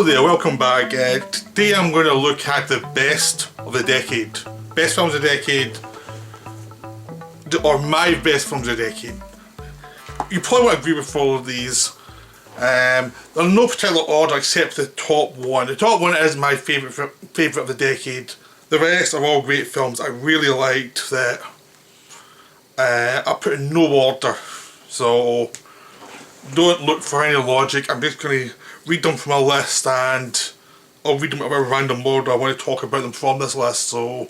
there, welcome back. Today I'm going to look at the best of the decade. Best films of the decade, or my best films of the decade. You probably won't agree with all of these. They're in no particular order except the top one. The top one is my favourite of the decade. The rest are all great films I really liked that I put in no order. So don't look for any logic. I'm just going to read them from a list, and I'll read them in a random order. I want to talk about them from this list, so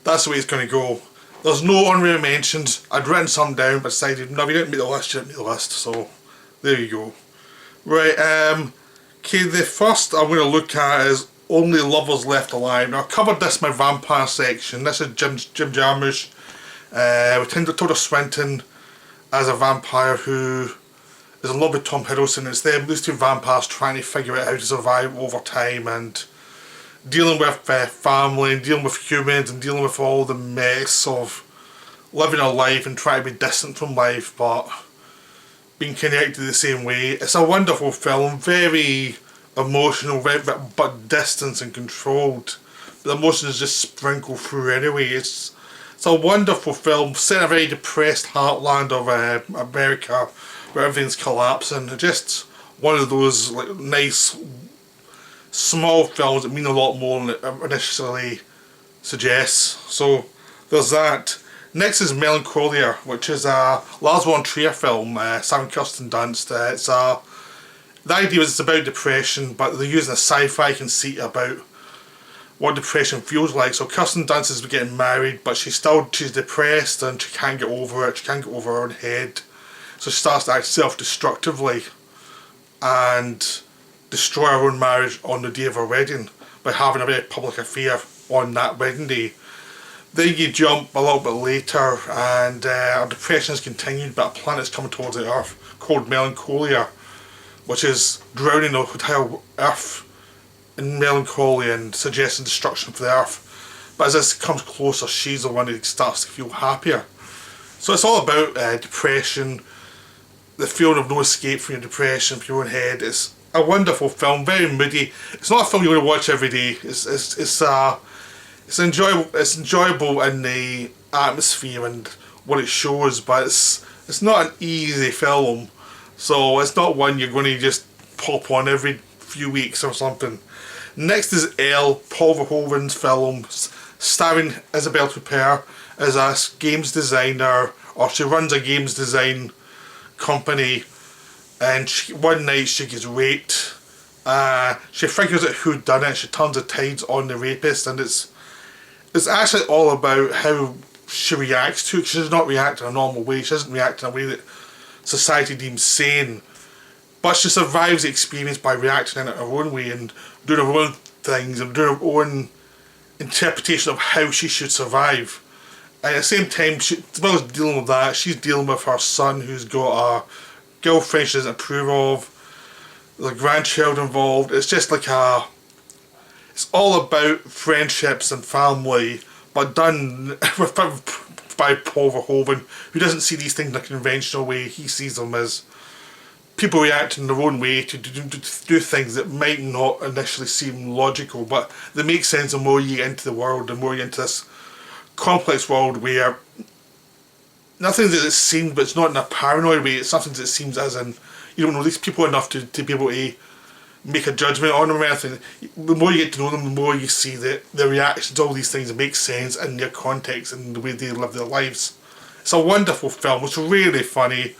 that's the way it's going to go. There's no honorary mentions. I'd written some down but decided, no, if you didn't make the list, you didn't make the list, so there you go. Right, okay, the first I'm going to look at is Only Lovers Left Alive. Now I covered this in my vampire section. This is Jim Jarmusch with Tilda Swinton as a vampire who is in love with Tom Hiddleston. It's these two vampires trying to figure out how to survive over time and dealing with family and dealing with humans and dealing with all the mess of living a life and trying to be distant from life but being connected the same way. It's a wonderful film, very emotional, but distant and controlled. The emotions just sprinkle through anyway. It's a wonderful film set in a very depressed heartland of America, where everything's collapsing. Just one of those like nice small films that mean a lot more than it initially suggests. So there's that. Next is Melancholia, which is a Lars von Trier film, starring Kirsten Dunst. The idea is it's about depression, but they're using a sci-fi conceit about what depression feels like. So Kirsten Dunst is getting married, but she's depressed and she can't get over it. She can't get over her own head. So she starts to act self-destructively and destroy her own marriage on the day of her wedding by having a very public affair on that wedding day. Then you jump a little bit later and our depression has continued, but a planet's coming towards the Earth called Melancholia, which is drowning the entire Earth in melancholy and suggesting destruction for the Earth. But as this comes closer, she's the one who starts to feel happier. So it's all about depression, the feeling of no escape from your depression, from your own head. It's a wonderful film, very moody. It's not a film you want to watch every day. It's enjoyable in the atmosphere and what it shows, but it's not an easy film. So it's not one you're going to just pop on every few weeks or something. Next is Elle, Paul Verhoeven's film, starring Isabelle Huppert as a games designer, or she runs a games design company, and one night she gets raped. She figures out who done it. She turns the tides on the rapist, and it's actually all about how she reacts to it. She does not react in a normal way. She doesn't react in a way that society deems sane, but she survives the experience by reacting in her own way and doing her own things and doing her own interpretation of how she should survive. And at the same time, as well as dealing with that, she's dealing with her son who's got a girlfriend she doesn't approve of, the grandchild involved. It's just like it's all about friendships and family, but done by Paul Verhoeven, who doesn't see these things in a conventional way. He sees them as people reacting in their own way to do things that might not initially seem logical, but they make sense the more you get into the world, the more you get into this complex world where nothing that it seems, but it's not in a paranoid way, it's something that seems as in you don't know these people enough to be able to make a judgment on them or anything. The more you get to know them, the more you see that their reactions to all these things make sense in their context and the way they live their lives. It's a wonderful film. It's really funny.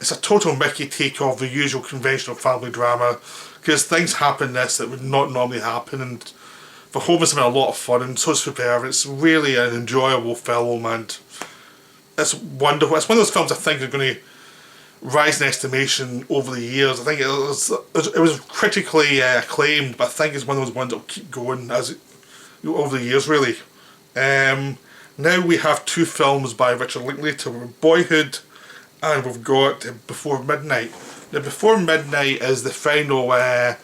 It's a total Mickey take of the usual conventional family drama, because things happen in this that would not normally happen, and Verhoeven's having a lot of fun, and so is Huppert. It's really an enjoyable film, and it's wonderful. It's one of those films I think are going to rise in estimation over the years. I think it was critically acclaimed, but I think it's one of those ones that will keep going over the years, really. Now we have two films by Richard Linklater, Boyhood, and we've got Before Midnight. Now Before Midnight is the final in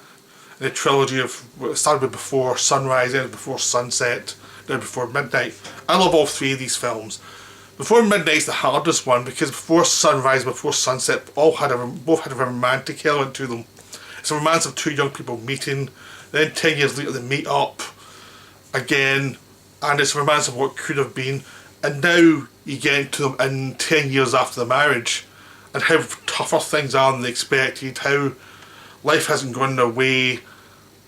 the trilogy of, it started with Before Sunrise, then Before Sunset, now Before Midnight. I love all three of these films. Before Midnight's the hardest one because Before Sunrise, Before Sunset both had a romantic element to them. It's it's a romance of two young people meeting, then 10 years later they meet up again, and it's a romance of what could have been, and now you get into them in 10 years after the marriage, and how tougher things are than they expected, how life hasn't gone their way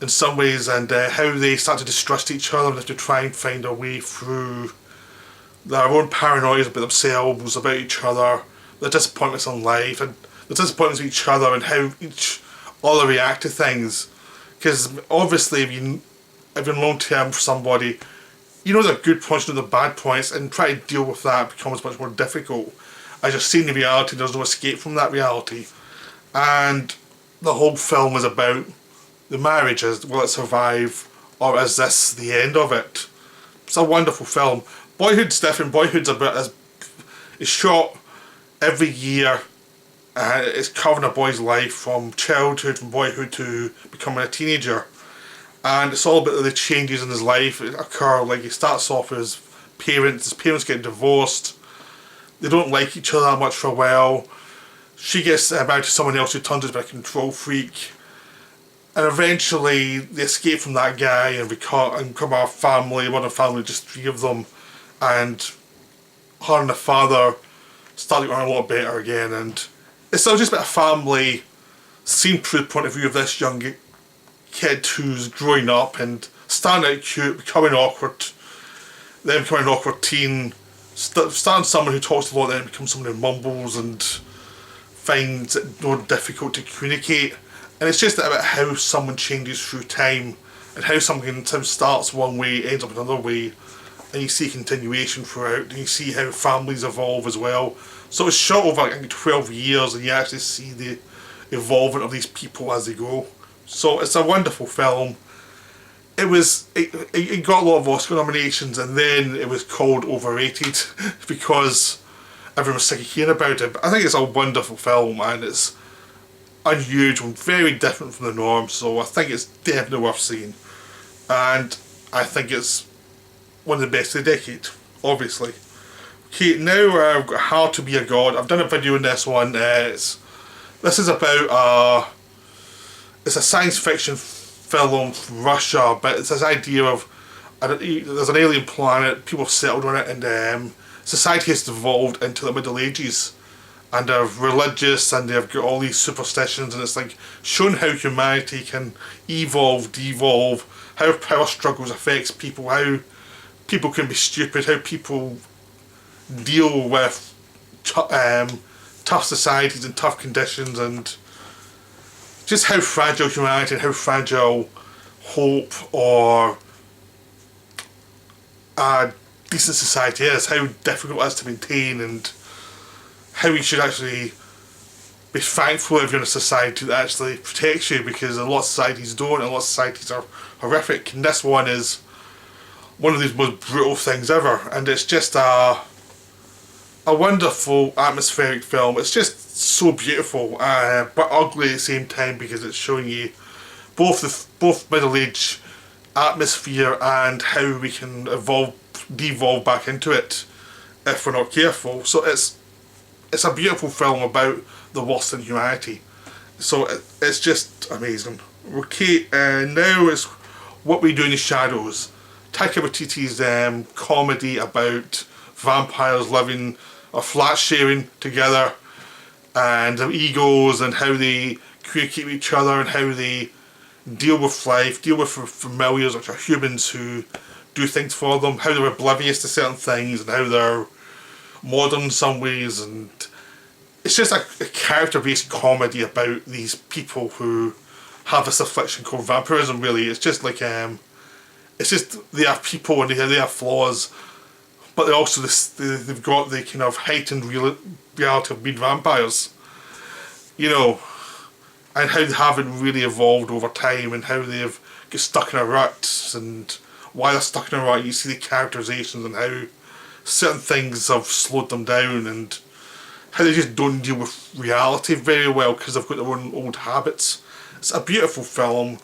in some ways, and how they start to distrust each other and have to try and find a way through their own paranoias about themselves, about each other, their disappointments in life, and the disappointments of each other, and how each other react to things. Because obviously, if you're long term for somebody, you know their good points, you know their bad points, and try to deal with that becomes much more difficult. As you're seeing the reality, there's no escape from that reality. And the whole film is about the marriage. Will it survive, or is this the end of it? It's a wonderful film. Boyhood's different. Boyhood's it's shot every year. It's covering a boy's life from childhood, from boyhood to becoming a teenager. And it's all about the changes in his life that occur. Like, he starts off with his parents get divorced, they don't like each other that much for a while. She gets married to someone else who turns out to be a control freak, and eventually they escape from that guy and become a family, one of family, just three of them, and her and the father start to get on a lot better again. And it's all just about a family seen through the point of view of this young kid who's growing up and starting out cute, becoming awkward, then becoming an awkward teen, starting someone who talks a lot, then becomes someone who mumbles and finds it more difficult to communicate. And it's just about how someone changes through time, and how something starts one way, ends up another way, and you see continuation throughout, and you see how families evolve as well. So it's shot over like 12 years, and you actually see the evolvement of these people as they go. So it's a wonderful film. It got a lot of Oscar nominations, and then it was called overrated because everyone was sick of hearing about it. But I think it's a wonderful film, and it's unusual, very different from the norm, so I think it's definitely worth seeing. And I think it's one of the best of the decade, obviously. Okay, now I've got How to Be a God. I've done a video on this one. This is about it's a science fiction film from Russia, but it's this idea of there's an alien planet, people have settled on it, and society has devolved into the Middle Ages, and they're religious, and they've got all these superstitions, and it's like showing how humanity can evolve, devolve, how power struggles affects people, how people can be stupid, how people deal with tough societies and tough conditions, and just how fragile humanity and how fragile hope or a decent society is, how difficult it is to maintain, and how you should actually be thankful if you're in a society that actually protects you, because a lot of societies don't, and a lot of societies are horrific, and this one is one of these most brutal things ever. And it's just a wonderful atmospheric film. It's just so beautiful, but ugly at the same time, because it's showing you both middle age atmosphere and how we can devolve back into it if we're not careful. So it's a beautiful film about the worst in humanity. So it's just amazing. Okay, now it's What We Do in the Shadows. Taika Waititi's comedy about vampires living or flat sharing together, and their egos, and how they communicate with each other, and how they deal with life, deal with familiars, which are humans who do things for them, how they're oblivious to certain things, and how they're modern in some ways. And it's just a character-based comedy about these people who have this affliction called vampirism. Really, it's just like it's just they are people, and they have flaws, but they also they've got the kind of heightened reality of being vampires, you know, and how they haven't really evolved over time, and how they've get stuck in a rut, and why they're stuck in a rut. You see the characterizations and how certain things have slowed them down, and how they just don't deal with reality very well because they've got their own old habits. It's a beautiful film,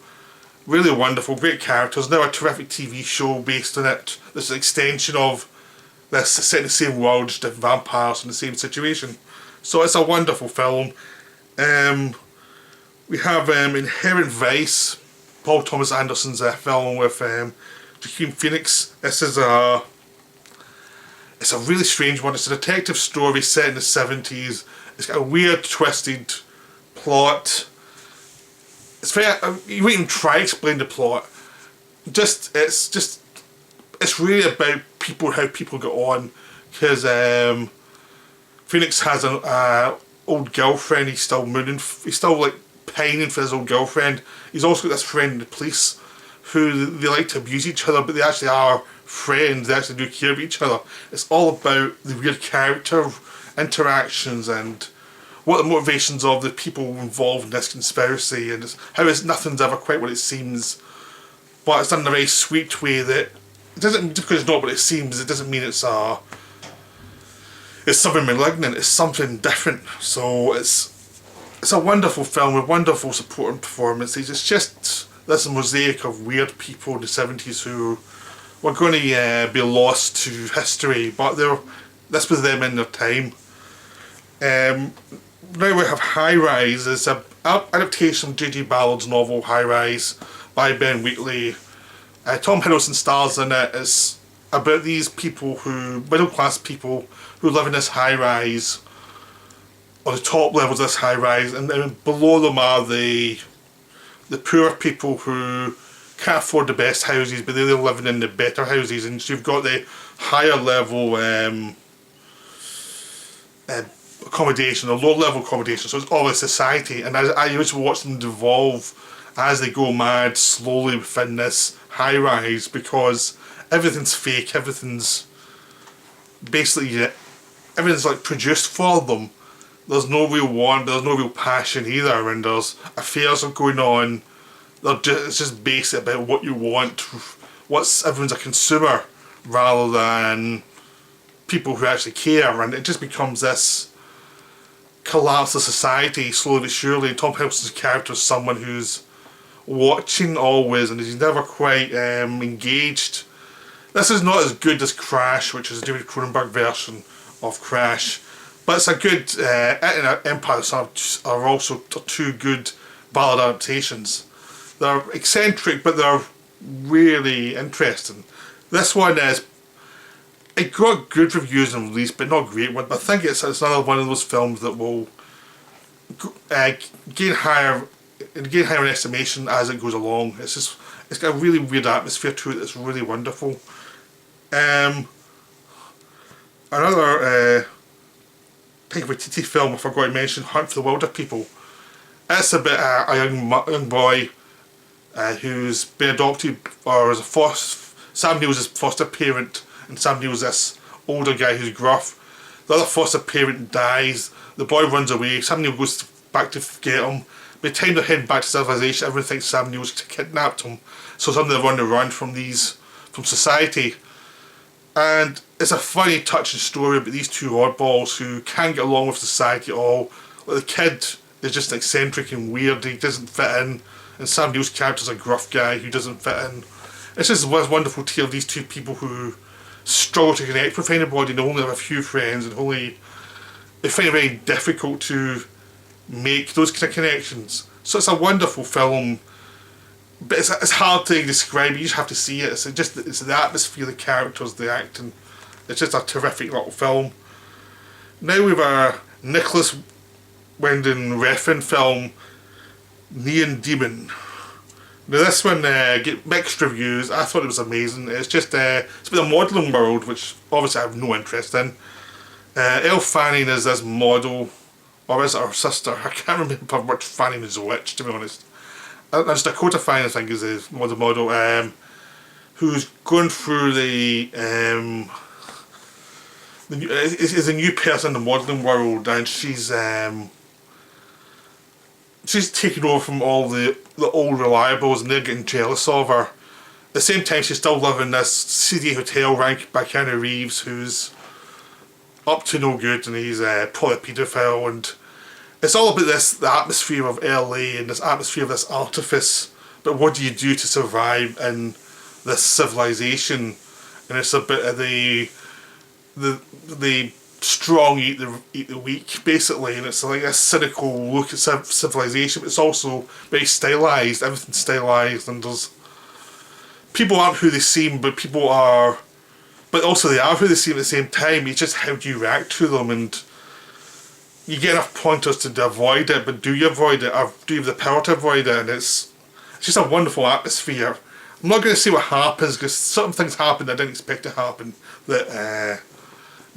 really wonderful, great characters. Now a terrific TV show based on it. There's an extension of this set in the same world, just different vampires in the same situation. So it's a wonderful film. We have Inherent Vice, Paul Thomas Anderson's film with Joaquin Phoenix. It's a really strange one. It's a detective story set in the 70s. It's got a weird, twisted plot. It's very, you won't even try to explain the plot. It's really about people, how people get on. Because Phoenix has an old girlfriend. He's still like pining for his old girlfriend. He's also got this friend in the police who they like to abuse each other, but they actually are friends. They actually do care of each other. It's all about the weird character interactions and what the motivations of the people involved in this conspiracy, and nothing's ever quite what it seems. But it's done in a very sweet way that it doesn't, just because it's not what it seems, it doesn't mean it's something malignant. It's something different. So it's a wonderful film with wonderful supporting performances. It's just this mosaic of weird people in the 70s who were going to be lost to history, but this was them in their time. Now we have High Rise. It's an adaptation of J.G. Ballard's novel High Rise by Ben Wheatley. Tom Hiddleston stars in it. It's about these people middle class people who live in this high rise, on the top levels of this high rise, and then below them are the poor people who can't afford the best houses, but they're living in the better houses. And so you've got the higher level accommodation, or low level accommodation. So it's all a society, and I used to watch them devolve as they go mad slowly within this high rise, because everything's fake, everything's like produced for them. There's no real want, there's no real passion either, and there's affairs are going on. It's just basic about what you want. Everyone's a consumer rather than people who actually care, and it just becomes this collapse of society slowly but surely. Tom Hiddleston's character is someone who's watching always, and he's never quite engaged. This is not as good as Crash, which is a David Cronenberg version of Crash, but it's a good. It and Empire are also two good Ballard adaptations. They're eccentric, but they're really interesting. This one it got good reviews and release, but not great one. But I think it's another one of those films that will gain higher in estimation as it goes along. It's got a really weird atmosphere to it that's really wonderful. Another Taika Waititi film I forgot to mention, Hunt for the Wilder People. It's about a young boy who's been adopted, or as Sam Neill's his foster parent, and Sam Neill's this older guy who's gruff. The other foster parent dies, the boy runs away, Sam Neill goes back to get him. By the time they're heading back to civilization, everyone thinks Sam Neill's kidnapped him, so suddenly they're on the run from society. And it's a funny, touching story about these two oddballs who can't get along with society at all. Like, the kid is just eccentric and weird, he doesn't fit in, and Sam Neill's character's a gruff guy who doesn't fit in. It's just a wonderful tale of these two people who struggle to connect with anybody, and they only have a few friends, and they find it very difficult to make those kind of connections. So it's a wonderful film, but it's hard to describe. You just have to see it. It's the atmosphere, the characters, the acting. It's just a terrific little film. Now we have a Nicholas Winding Refn film, Neon Demon. Now this one get mixed reviews. I thought it was amazing. It's just it's about the modelling world, which obviously I have no interest in. Elle Fanning is this model, or is it her sister? I can't remember which Fanning is which, to be honest. There's Dakota Fanning, I think, is the model, who's going through is a new person in the modelling world, and she's taken over from all the old reliables, and they're getting jealous of her. At the same time, she's still living in this seedy hotel run by Keanu Reeves, who's up to no good, and he's probably a paedophile, and it's all about the atmosphere of LA and this atmosphere of this artifice. But what do you do to survive in this civilization? And it's a bit of the strong eat the weak, basically, and it's like a cynical look at civilization, but it's also very stylized. Everything's stylized, and there's people aren't who they seem, but people are, but also they are who they seem at the same time. It's just how do you react to them, and you get enough pointers to avoid it, but do you avoid it, or do you have the power to avoid it? And it's just a wonderful atmosphere. I'm not going to say what happens, because certain things happen that I didn't expect to happen, that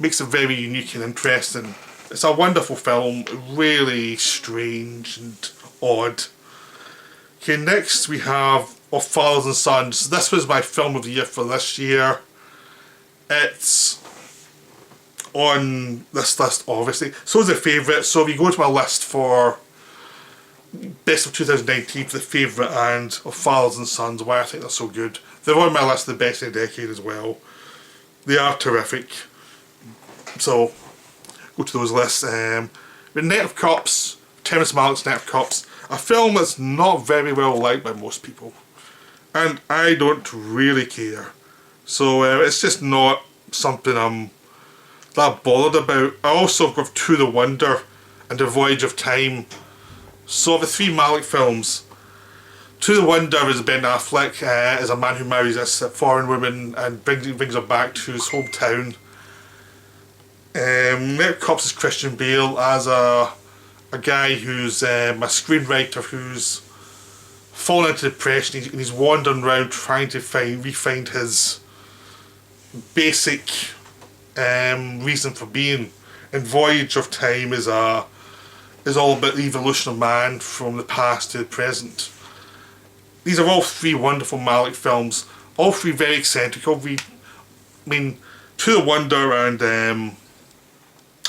makes it very unique and interesting. It's a wonderful film, really strange and odd. Okay, next we have Of Fathers and Sons. This was my film of the year for this year. It's on this list, obviously. So is the favourite. So if you go to my list for best of 2019 for the favourite and Of Fathers and Sons, why I think they're so good. They're on my list of the best of the decade as well. They are terrific. So go to those lists. But Net of Cops, Terrence Malick's Net of Cops, a film that's not very well liked by most people, and I don't really care. So it's just not something I'm that bothered about. I also got To the Wonder and The Voyage of Time. So the three Malick films. To the Wonder is Ben Affleck as a man who marries a foreign woman and brings her back to his hometown. Net of Cops is Christian Bale as a guy who's a screenwriter who's fallen into depression, and he's wandering around trying to refine his basic reason for being. And Voyage of Time is all about the evolution of man from the past to the present. These are all three wonderful Malick films, all three very eccentric. To the Wonder and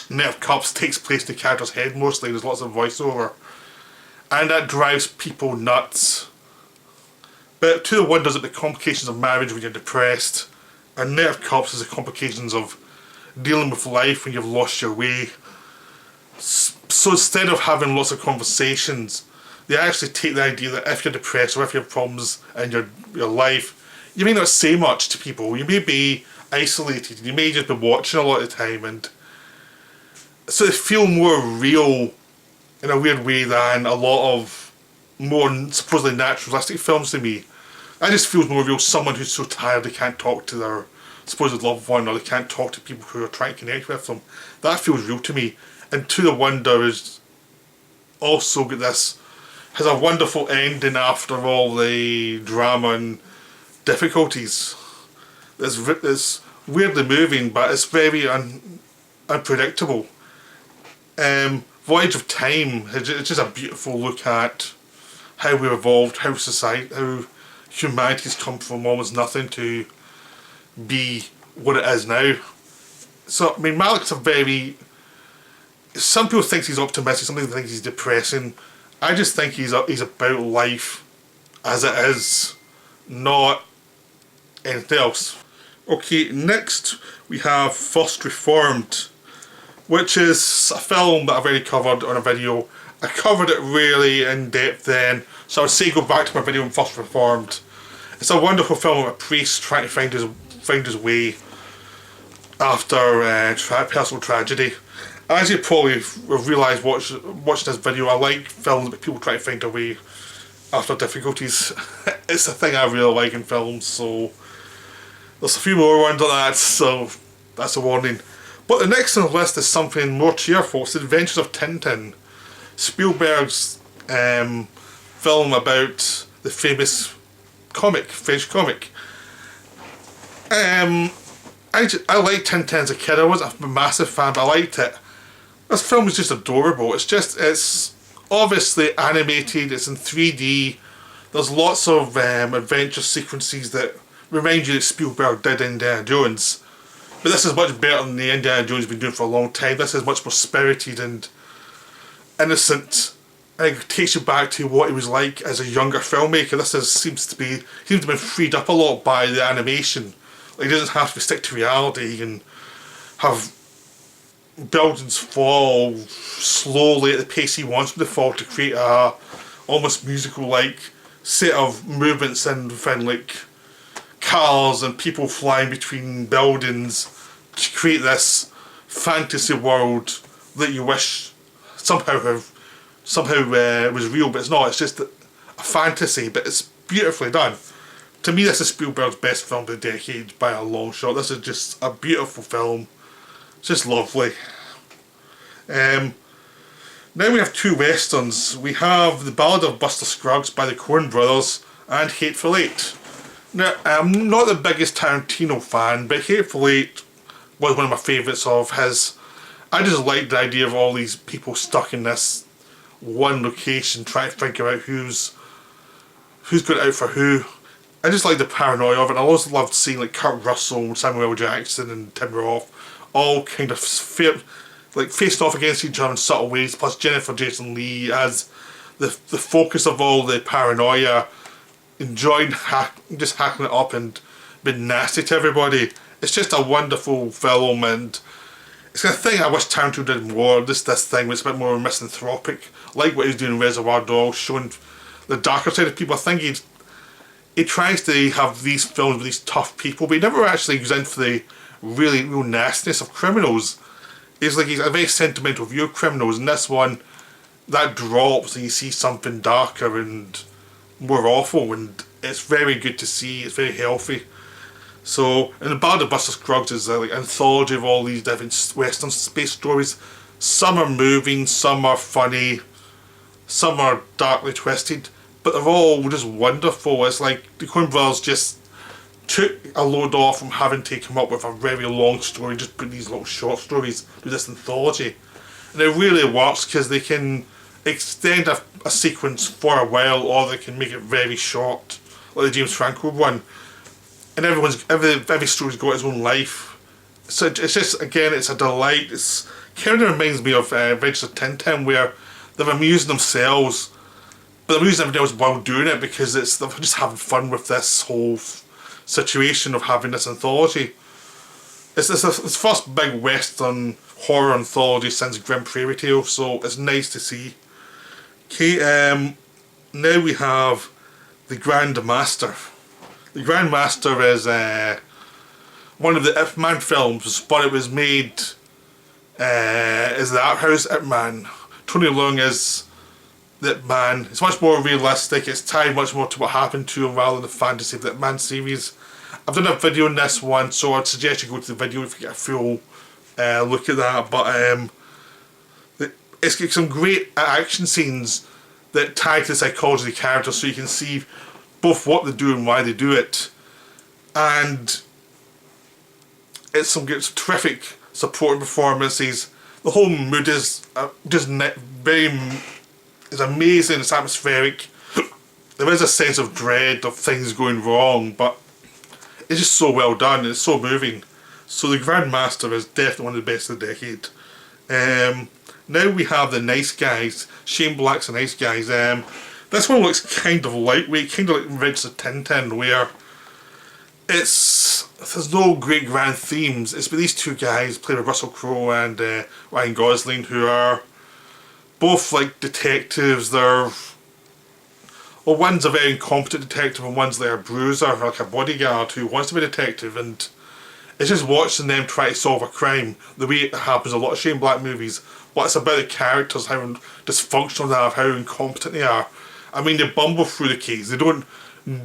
Net of Cops takes place in the character's head mostly. There's lots of voiceover, and that drives people nuts. But To the Wonder is at the complications of marriage when you're depressed, and Net of Cops is the complications of dealing with life when you've lost your way. So instead of having lots of conversations, they actually take the idea that if you're depressed or if you have problems in your life, you may not say much to people. You may be isolated. You may just be watching a lot of the time, and so they feel more real in a weird way than a lot of more supposedly naturalistic films to me. It just feels more real. Someone who's so tired they can't talk to their supposed loved one, or they can't talk to people who are trying to connect with them. That feels real to me. And To the Wonder is also got this, has a wonderful ending after all the drama and difficulties. It's weirdly moving, but it's very unpredictable. Voyage of Time is just a beautiful look at how we evolved, how humanity's come from almost nothing to be what it is now. So Malick's some people think he's optimistic, some people think he's depressing. I just think he's about life as it is, not anything else. Okay, next we have First Reformed, which is a film that I've already covered on a video. I covered it really in depth then, so I would say go back to my video on First Reformed. It's a wonderful film of a priest trying to find his way after personal tragedy. As you probably have realised watching this video, I like films about people trying to find their way after difficulties. It's a thing I really like in films, so there's a few more ones like that, so that's a warning. But the next on the list is something more cheerful. It's The Adventures of Tintin, Spielberg's film about the famous French comic. I liked Tintin as a kid. I wasn't a massive fan, but I liked it. This film is just adorable. It's obviously animated, it's in 3D. There's lots of adventure sequences that remind you that Spielberg did Indiana Jones. But this is much better than the Indiana Jones has been doing for a long time. This is much more spirited and innocent. And it takes you back to what he was like as a younger filmmaker. Seems to have been freed up a lot by the animation. Like, he doesn't have to stick to reality. He can have buildings fall slowly at the pace he wants them to fall to create a almost musical-like set of movements and like cars and people flying between buildings to create this fantasy world that you wish somehow was real, but it's not. It's just a fantasy, but it's beautifully done. To me, this is Spielberg's best film of the decade by a long shot. This is just a beautiful film. It's just lovely. Now we have two westerns. We have The Ballad of Buster Scruggs by the Coen Brothers and Hateful Eight. Now, I'm not the biggest Tarantino fan, but Hateful Eight was one of my favourites of his. I just like the idea of all these people stuck in this one location trying to figure out who's going out for who. I just like the paranoia of it. I also loved seeing like Kurt Russell, Samuel L. Jackson and Tim Roth all kind of facing off against each other in subtle ways, plus Jennifer Jason Leigh as the focus of all the paranoia, enjoying just hacking it up and being nasty to everybody. It's just a wonderful film, and it's a thing I wish Tarantino did more. This thing was a bit more misanthropic, like what he's doing in Reservoir Dogs, showing the darker side of people. I think he tries to have these films with these tough people, but he never actually goes in for the real nastiness of criminals. He's a very sentimental view of criminals. In this one, that drops and you see something darker and more awful, and it's very good to see. It's very healthy. So, and The Ballad of Buster Scruggs is an anthology of all these different western space stories. Some are moving, some are funny, some are darkly twisted, but they're all just wonderful. It's like the Coen Brothers just took a load off from having to come up with a very long story, just put these little short stories with this anthology. And it really works because they can extend a sequence for a while, or they can make it very short, like the James Franco one. And every story's got its own life. So it's just, again, it's a delight. It's kind of reminds me of Adventures of Tintin, where they're amusing themselves, but they're amusing everybody else while doing it, because they're just having fun with this whole situation of having this anthology. It's the first big western horror anthology since Grim Prairie Tale, so it's nice to see. Okay, now we have The Grand Master. The Grand Master is one of the Ip Man films, but it was made as the art house Ip Man. Tony Leung is the Ip Man. It's much more realistic. It's tied much more to what happened to him rather than the fantasy of the Ip Man series. I've done a video on this one, so I'd suggest you go to the video if you get a full look at that. But it's got some great action scenes that tie to the psychology of the characters, so you can see both what they do and why they do it. And it's terrific supporting performances. The whole mood is is amazing. It's atmospheric. There is a sense of dread of things going wrong, but it's just so well done. It's so moving. So The Grand Master is definitely one of the best of the decade. Now we have The Nice Guys. Shane Black's The Nice Guys. This one looks kind of lightweight, kind of like Adventures of Tintin, where there's no great grand themes. It's with these two guys played by Russell Crowe and Ryan Gosling, who are both like detectives. One's a very incompetent detective and one's like a bruiser, like a bodyguard who wants to be a detective, and it's just watching them try to solve a crime the way it happens in a lot of Shane Black movies. But it's about the characters, how dysfunctional they are, how incompetent they are. I mean, they bumble through the case. They don't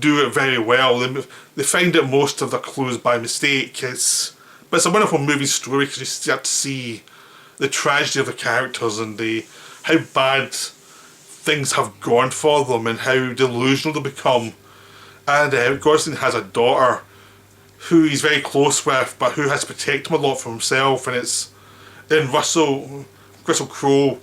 do it very well. They find out most of their clues by mistake. But it's a wonderful movie story because you start to see the tragedy of the characters and how bad things have gone for them and how delusional they become. And Gosling has a daughter who he's very close with, but who has to protect him a lot from himself. And it's then Russell Crowe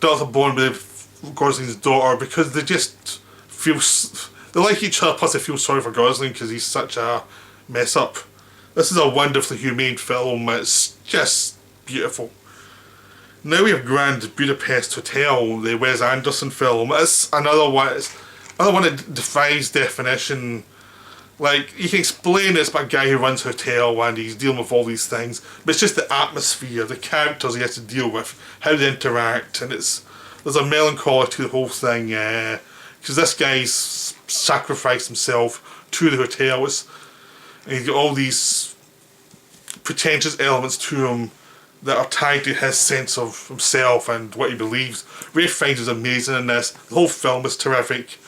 does a bond with Gosling's daughter because they just they like each other, plus they feel sorry for Gosling because he's such a mess up. This is a wonderfully humane film. It's just beautiful. Now we have Grand Budapest Hotel, the Wes Anderson film. It's another one that defies definition. Like, you can explain it's about a guy who runs a hotel and he's dealing with all these things, but it's just the atmosphere, the characters he has to deal with, how they interact, and there's a melancholy to the whole thing, because this guy's sacrificed himself to the hotel, and he's got all these pretentious elements to him that are tied to his sense of himself and what he believes. Ralph Fiennes is amazing in this. The whole film is terrific.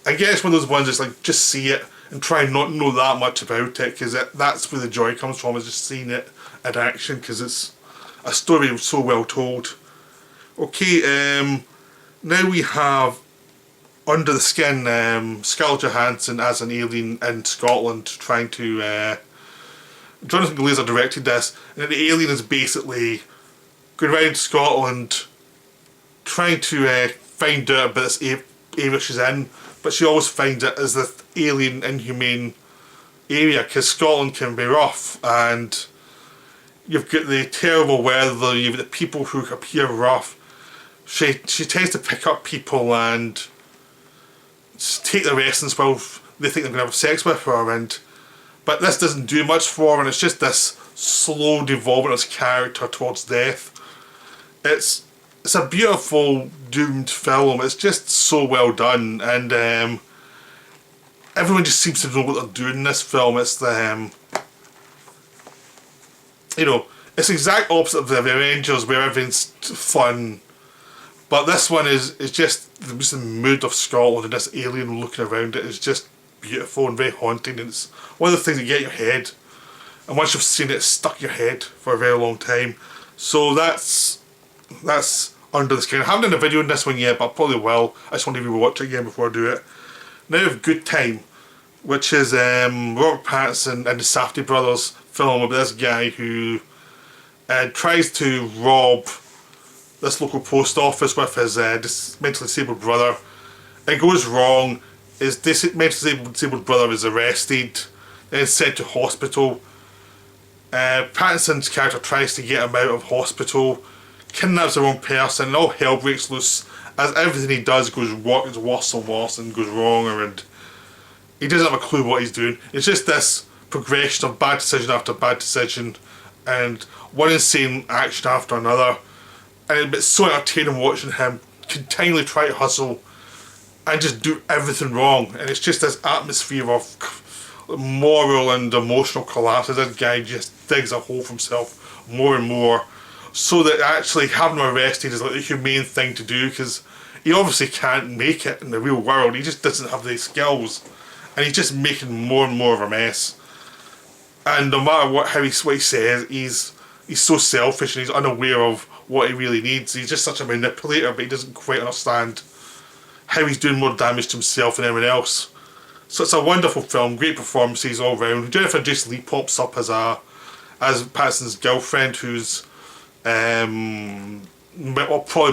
I guess one of those ones that's like, just see it and try and not know that much about it, because that's where the joy comes from, is just seeing it in action, because it's a story so well told. Okay, now we have Under the Skin, Scarlett Johansson as an alien in Scotland trying to... Jonathan Glazer directed this, and the alien is basically going around Scotland trying to find out about this area she's in, but she always finds it as this alien, inhumane area, because Scotland can be rough, and you've got the terrible weather, you've got the people who appear rough. She tends to pick up people and take their essence while they think they're going to have sex with her, but this doesn't do much for her, and it's just this slow development of his character towards death. It's a beautiful doomed film. It's just so well done, and everyone just seems to know what they're doing in this film. It's the it's the exact opposite of the Avengers, where everything's fun. But this one is just the mood of Scotland, and this alien looking around it is just beautiful and very haunting, and it's one of the things that get in your head, and once you've seen it, it's stuck in your head for a very long time. So that's Under the Skin. I haven't done a video on this one yet, but I probably will. I just want to rewatch it again before I do it. Now we have Good Time, which is Robert Pattinson and the Safdie brothers film about this guy who tries to rob this local post office with his mentally disabled brother. It goes wrong. His mentally disabled brother is arrested, then sent to hospital. Pattinson's character tries to get him out of hospital, kidnaps the wrong person, and all hell breaks loose as everything he does goes worse and worse and goes wrong, and he doesn't have a clue what he's doing. It's just this progression of bad decision after bad decision, and one insane action after another, and it's so entertaining watching him continually try to hustle and just do everything wrong, and it's just this atmosphere of moral and emotional collapse as this guy just digs a hole for himself more and more, so that actually having him arrested is like the humane thing to do, because he obviously can't make it in the real world. He just doesn't have the skills, and he's just making more and more of a mess. And no matter what he says, he's so selfish and he's unaware of what he really needs. He's just such a manipulator, but he doesn't quite understand how he's doing more damage to himself than anyone else. So it's a wonderful film, great performances all round. Jennifer Jason Leigh pops up as Pattinson's girlfriend, who's probably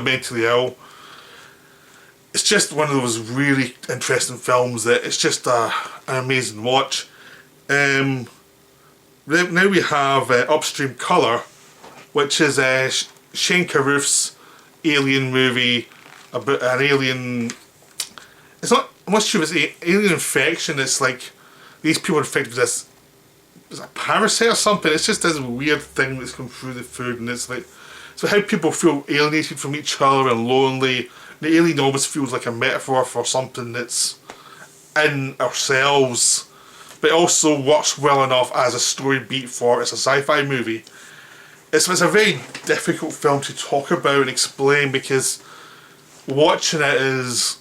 mentally ill. It's just one of those really interesting films that it's just an amazing watch. Now we have Upstream Colour, which is Shane Carruth's alien movie about an alien. It's not. I'm not sure if it's alien infection. It's like these people are infected with this. Is it a parasite or something? It's just this weird thing that's come through the food, and it's like, so how people feel alienated from each other and lonely. The alien almost feels like a metaphor for something that's in ourselves, but it also works well enough as a story beat for it's a sci-fi movie. It's a very difficult film to talk about and explain, because watching it is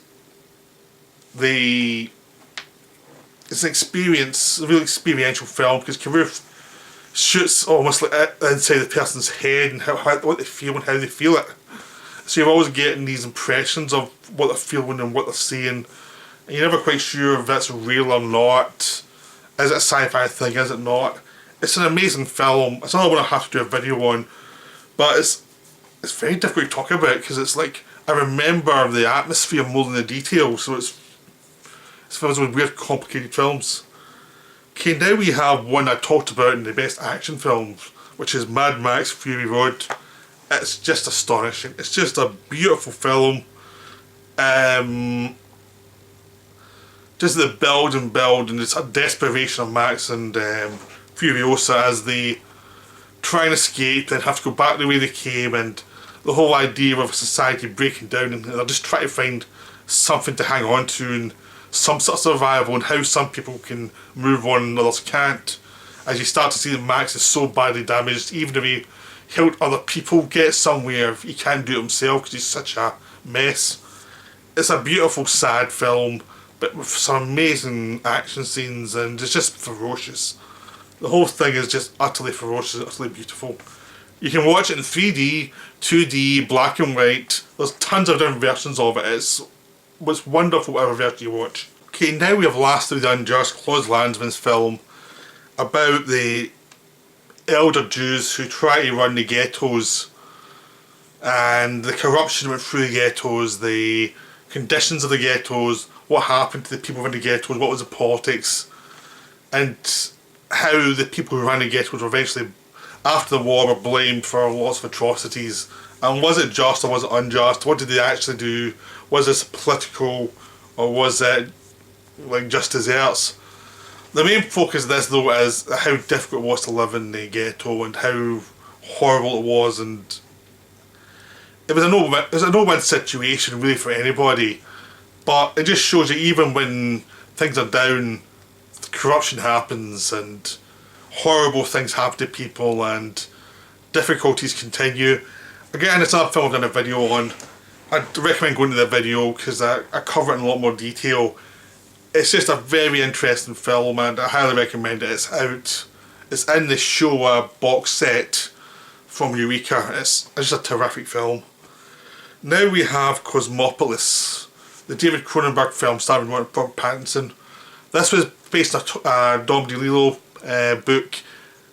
it's an experience, a really experiential film, because Carruth shoots almost like inside the person's head and what they feel and how they feel it. So you're always getting these impressions of what they're feeling and what they're seeing, and you're never quite sure if that's real or not. Is it a sci-fi thing? Is it not? It's an amazing film. It's another one I have to do a video on, but it's very difficult to talk about, because it's like I remember the atmosphere more than the details. So it's one of those weird, complicated films. Okay, now we have one I talked about in the best action films, which is Mad Max Fury Road. It's just astonishing. It's just a beautiful film. Just the build and it's a desperation of Max and Furiosa as they try and escape, then have to go back the way they came, and the whole idea of society breaking down, and they're just trying to find something to hang on to and some sort of survival, and how some people can move on and others can't. as you start to see that Max is so badly damaged, even if he helped other people get somewhere, he can't do it himself because he's such a mess. It's a beautiful, sad film, but with some amazing action scenes, and it's just ferocious. The whole thing is just utterly ferocious, utterly beautiful. You can watch it in 3D, 2D, black and white. There's tons of different versions of it. It's wonderful whatever version you watch. Okay, now we have Last of the Unjust, Claude Lanzmann's film about the elder Jews who try to run the ghettos, and the corruption went through the ghettos, the conditions of the ghettos, what happened to the people in the ghettos, what was the politics, and how the people who ran the ghettos were eventually, after the war, were blamed for lots of atrocities. And was it just or was it unjust? What did they actually do? Was this political, or was it like just desserts? The main focus of this though is how difficult it was to live in the ghetto and how horrible it was, and it was a no-win situation really for anybody. But it just shows you even when things are down, corruption happens and horrible things happen to people and difficulties continue. Again, it's not a film I've done a video on. I'd recommend going to the video because I cover it in a lot more detail. It's just a very interesting film and I highly recommend it. It's out. It's in the Showa box set from Eureka. It's just a terrific film. Now we have Cosmopolis, the David Cronenberg film starring Robert Pattinson. This was based on a Dom DeLillo book,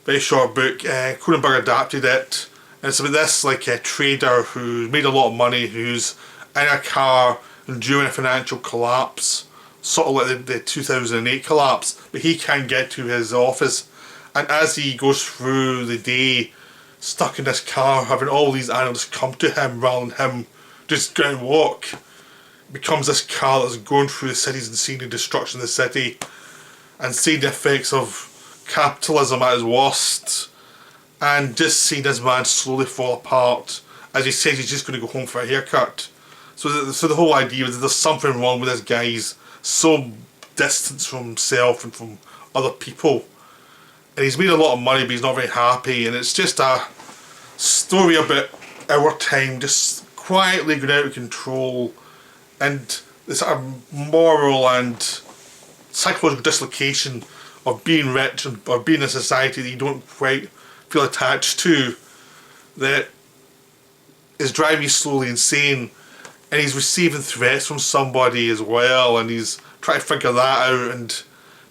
very short book. Cronenberg adapted it, and it's about this like a trader who made a lot of money, who's in a car during a financial collapse, sort of like the 2008 collapse, but he can't get to his office, and as he goes through the day stuck in this car, having all these animals come to him rather than him just go and walk, becomes this car that's going through the cities and seeing the destruction of the city and seeing the effects of capitalism at its worst, and just seeing this man slowly fall apart as he says he's just going to go home for a haircut. So the whole idea is that there's something wrong with this guy. He's so distanced from himself and from other people, and he's made a lot of money but he's not very happy, and it's just a story about our time just quietly going out of control, and this sort of moral and psychological dislocation of being rich and of being in a society that you don't quite feel attached to, that is driving you slowly insane. And he's receiving threats from somebody as well, and he's trying to figure that out,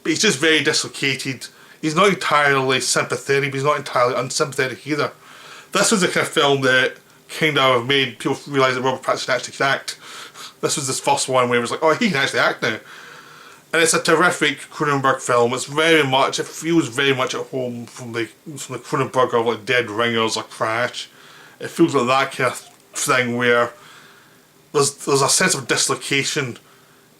but he's just very dislocated. He's not entirely sympathetic, but he's not entirely unsympathetic either. This was the kind of film that kind of made people realise that Robert Pattinson actually can act. This was his first one where it was like, oh, he can actually act now. And it's a terrific Cronenberg film. It feels very much at home from the Cronenberg of like Dead Ringers or Crash. It feels like that kind of thing where there's a sense of dislocation.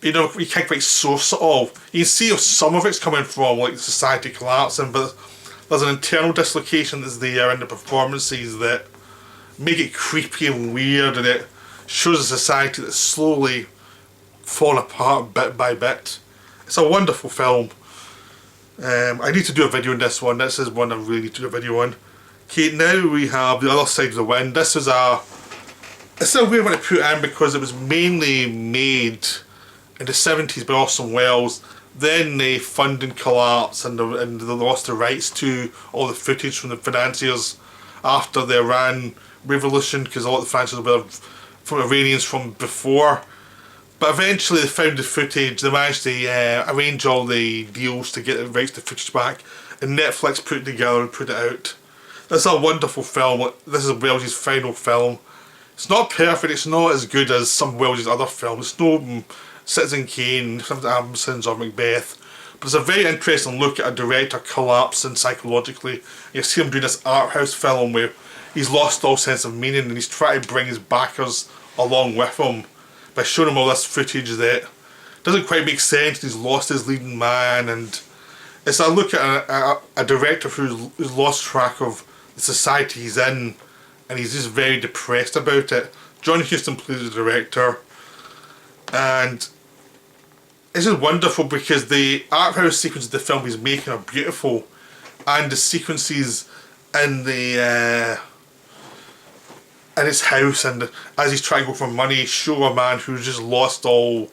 You know, you can't quite source it all. You can see if some of it's coming from like society collapsing, but there's an internal dislocation that's there in the performances that make it creepy and weird, and it shows a society that's slowly falling apart bit by bit. It's a wonderful film. I need to do a video on this one. This is one I really need to do a video on. Okay, now we have The Other Side of the Wind. This is it's a weird one to put in because it was mainly made in the 70s by Orson Welles. Then the funding collapsed and they lost the rights to all the footage from the financiers after the Iran revolution, because a lot of the financiers were from Iranians from before. But eventually they found the footage, they managed to arrange all the deals to get the rights to the footage back, and Netflix put it together and put it out. This is a wonderful film. This is Welles' final film. It's not perfect, it's not as good as some of Welles' other films. It's no Citizen Kane, some of the Ambersons or Macbeth, but it's a very interesting look at a director collapsing psychologically. You see him doing this art house film where he's lost all sense of meaning, and he's trying to bring his backers along with him by showing them all this footage that doesn't quite make sense. He's lost his leading man, and it's a look at a director who's lost track of the society he's in, and he's just very depressed about it. John Huston plays the director, and it's just wonderful because the art house sequences of the film he's making are beautiful, and the sequences in the in his house, and as he's trying to go for money, show a man who's just lost all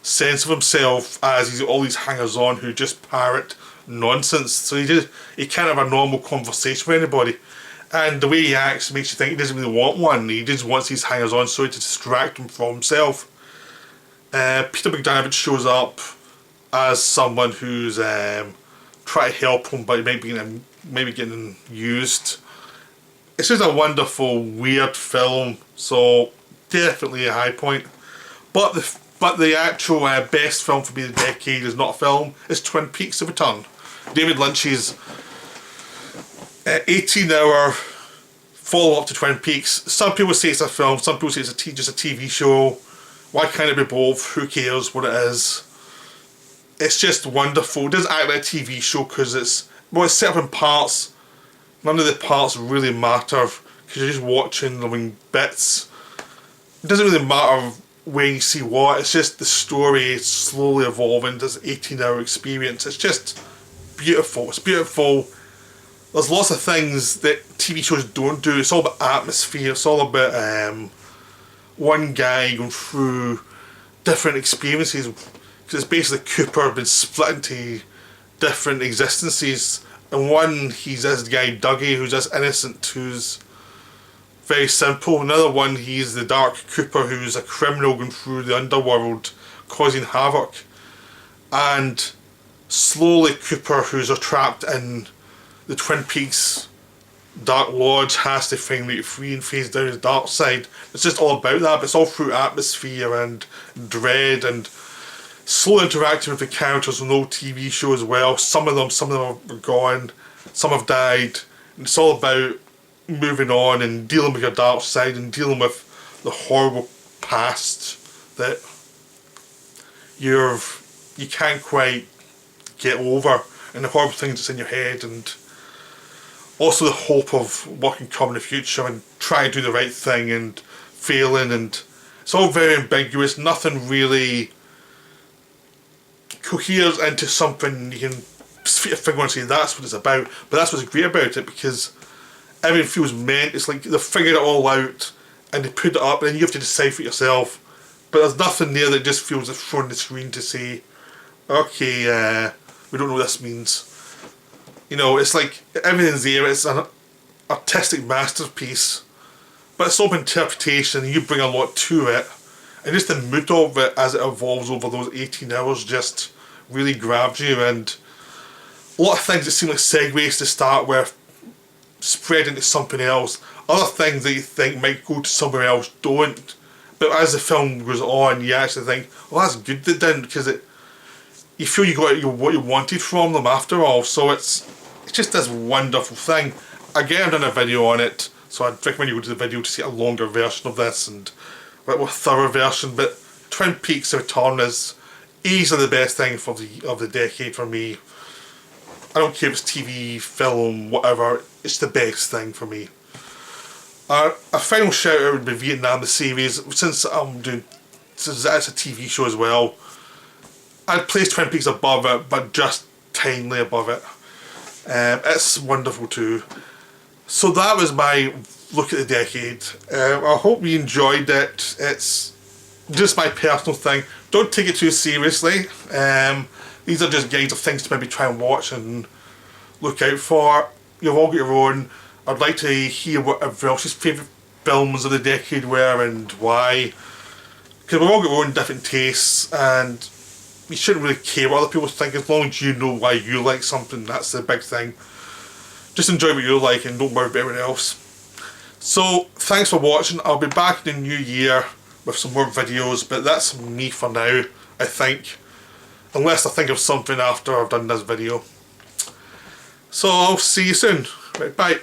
sense of himself, as he's all these hangers-on who just parrot nonsense. So he can't have a normal conversation with anybody, and the way he acts makes you think he doesn't really want one. He just wants these hangers-on so to distract him from himself. Peter Bogdanovich shows up as someone who's trying to help him, but maybe getting used. It's just a wonderful, weird film, so definitely a high point. But the actual best film for me of the decade is not a film, it's Twin Peaks: The Return. David Lynch's 18-hour follow-up to Twin Peaks. Some people say it's a film, some people say it's just a TV show. Why can't it be both? Who cares what it is? It's just wonderful. It doesn't act like a TV show because it's set up in parts. None of the parts really matter because you're just watching them in bits. It doesn't really matter when you see what, it's just the story slowly evolving, this 18-hour experience. It's just beautiful. It's beautiful. There's lots of things that TV shows don't do. It's all about atmosphere. It's all about one guy going through different experiences. Because it's basically Cooper been split into different existences. And one, he's this guy Dougie, who's this innocent, who's very simple. Another one, he's the Dark Cooper, who's a criminal going through the underworld, causing havoc. And slowly Cooper, who's trapped in the Twin Peaks Dark Lodge, has to finally get free and face down his dark side. It's just all about that, but it's all through atmosphere and dread and slow interacting with the characters on the old TV show as well. Some of them are gone, some have died. And it's all about moving on and dealing with your dark side and dealing with the horrible past that you can't quite get over, and the horrible things that's in your head, and also the hope of what can come in the future and trying to do the right thing and failing, and it's all very ambiguous. Nothing really coheres into something you can fit your finger on and say that's what it's about. But that's what's great about it, because everything feels meant. It's like they've figured it all out and they put it up, and then you have to decide for yourself. But there's nothing there that just feels it's thrown on the screen to say, okay, we don't know what this means. You know, it's like everything's there. It's an artistic masterpiece, but it's open interpretation, and you bring a lot to it. And just the mood of it as it evolves over those 18 hours just really grabs you, and a lot of things that seem like segues to start with spread into something else. Other things that you think might go to somewhere else don't. But as the film goes on, you actually think, well, that's good they didn't, because you feel you got what you wanted from them after all. So it's just this wonderful thing. Again, I've done a video on it, so I'd recommend you go to the video to see a longer version of this and a more thorough version. But Twin Peaks: The Return is easily the best thing of the decade for me. I don't care if it's TV, film, whatever, it's the best thing for me. A final shout out would be Vietnam, the series. Since that's a TV show as well, I'd place Twin Peaks above it, but just tinily above it. It's wonderful too. So that was my look at the decade. I hope you enjoyed it. It's just my personal thing. Don't take it too seriously. These are just guides of things to maybe try and watch and look out for. You've all got your own. I'd like to hear what everyone else's favourite films of the decade were and why. Because we've all got our own different tastes, and you shouldn't really care what other people think as long as you know why you like something. That's the big thing. Just enjoy what you like and don't worry about everyone else. So, thanks for watching. I'll be back in the new year with some more videos, but that's me for now, I think. Unless I think of something after I've done this video. So, I'll see you soon. Right, bye.